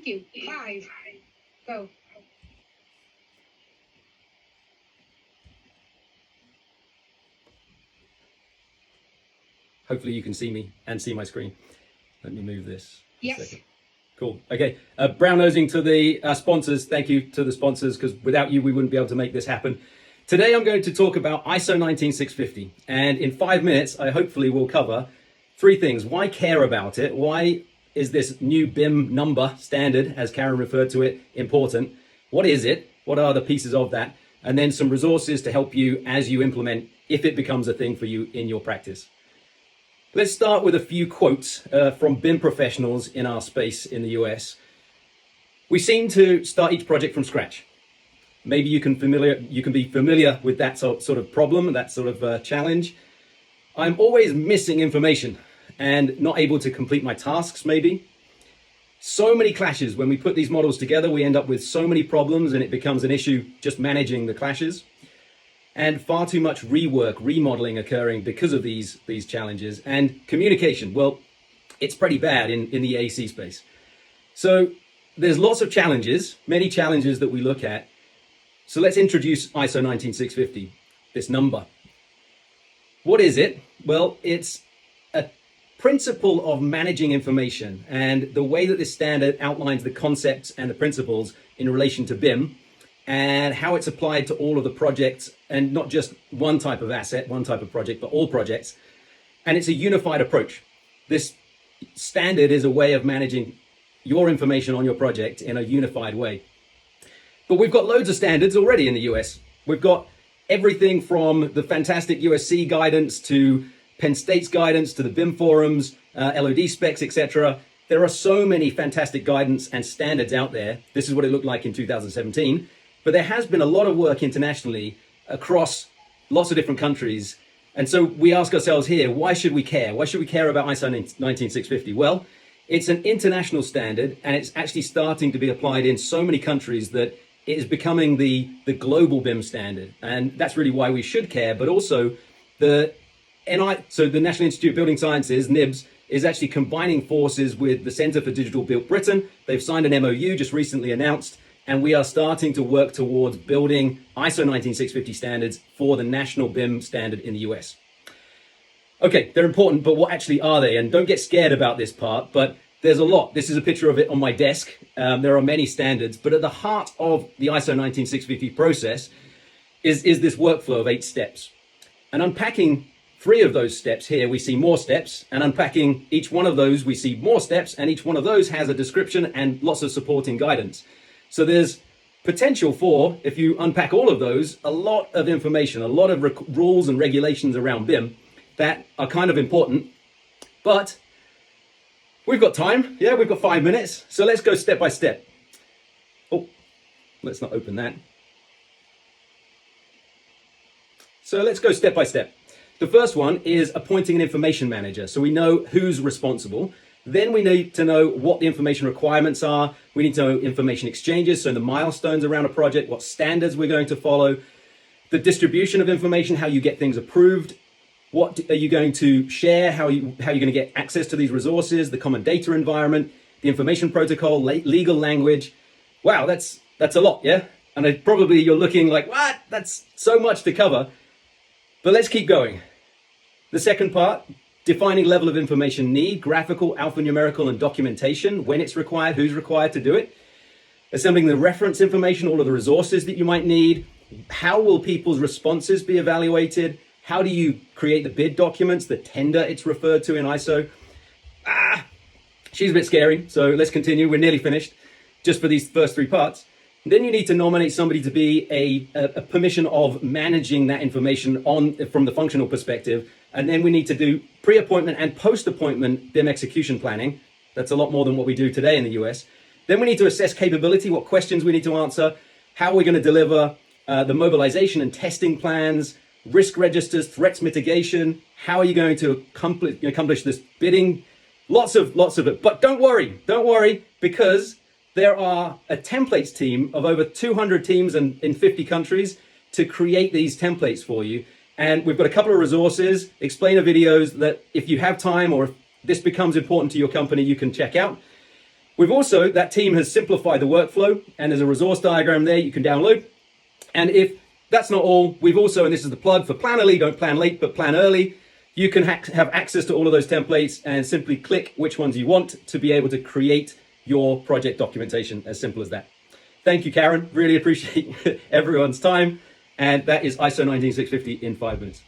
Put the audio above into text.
Thank you. 5. Go. Hopefully you can see me and see my screen. Let me move this. Yes. Cool. Okay. Brown nosing to the sponsors. Thank you to the sponsors, because without you, we wouldn't be able to make this happen. Today, I'm going to talk about ISO 19650. And in 5 minutes, I hopefully will cover 3 things. Why care about it? Why is this new BIM number standard, as Karen referred to it, important? What is it? What are the pieces of that? And then some resources to help you as you implement, if it becomes a thing for you in your practice. Let's start with a few quotes from BIM professionals in our space in the US. We seem to start each project from scratch. Maybe you can be familiar with that sort of problem, that sort of challenge. I'm always missing information and not able to complete my tasks, maybe. So many clashes. When we put these models together, we end up with so many problems, and it becomes an issue just managing the clashes. And far too much rework, remodeling occurring because of these challenges. And communication, well, it's pretty bad in the AC space. So there's lots of challenges, many challenges that we look at. So let's introduce ISO 19650, this number. What is it? Well, it's a principle of managing information, and the way that this standard outlines the concepts and the principles in relation to BIM and how it's applied to all of the projects, and not just one type of asset, one type of project, but all projects. And it's a unified approach. This standard is a way of managing your information on your project in a unified way. But we've got loads of standards already in the US. We've got everything from the fantastic USC guidance to Penn State's guidance to the BIM forums, LOD specs, etc. There are so many fantastic guidance and standards out there. This is what it looked like in 2017. But there has been a lot of work internationally across lots of different countries. And so we ask ourselves here, why should we care? Why should we care about ISO 19650? Well, it's an international standard, and it's actually starting to be applied in so many countries that it is becoming the global BIM standard. And that's really why we should care. But also the National Institute of Building Sciences, NIBS, is actually combining forces with the Centre for Digital Built Britain. They've signed an MOU just recently announced, and we are starting to work towards building ISO 19650 standards for the national BIM standard in the US. Okay, they're important, but what actually are they? And don't get scared about this part, but there's a lot. This is a picture of it on my desk. There are many standards, but at the heart of the ISO 19650 process is this workflow of 8 steps. And unpacking 3 of those steps here, we see more steps, and unpacking each one of those, we see more steps, and each one of those has a description and lots of supporting guidance. So there's potential for, if you unpack all of those, a lot of information, a lot of rules and regulations around BIM that are kind of important. But we've got time. Yeah, we've got 5 minutes. So let's go step by step. Oh, let's not open that. So let's go step by step. The first one is appointing an information manager. So we know who's responsible. Then we need to know what the information requirements are. We need to know information exchanges, so the milestones around a project, what standards we're going to follow, the distribution of information, how you get things approved, what are you going to share, how are you going to get access to these resources, the common data environment, the information protocol, legal language. Wow, that's a lot, yeah? And probably you're looking like, what? That's so much to cover. But let's keep going. The second part, defining level of information need, graphical, alphanumerical, and documentation, when it's required, who's required to do it. Assembling the reference information, all of the resources that you might need. How will people's responses be evaluated? How do you create the bid documents, the tender it's referred to in ISO? She's a bit scary, so let's continue. We're nearly finished, just for these first 3 parts. Then you need to nominate somebody to be a permission of managing that information from the functional perspective. And then we need to do pre-appointment and post-appointment BIM execution planning. That's a lot more than what we do today in the US. Then we need to assess capability, what questions we need to answer, how we're going to deliver the mobilization and testing plans, risk registers, threats mitigation. How are you going to accomplish this bidding? Lots of it. But don't worry, because there are a templates team of over 200 teams in 50 countries to create these templates for you. And we've got a couple of resources, explainer videos that if you have time or if this becomes important to your company, you can check out. We've also, that team has simplified the workflow, and there's a resource diagram there you can download. And if that's not all, we've also, and this is the plug for plan early, don't plan late, but plan early. You can have access to all of those templates and simply click which ones you want to be able to create your project documentation, as simple as that. Thank you, Karen. Really appreciate everyone's time. And that is ISO 19650 in 5 minutes.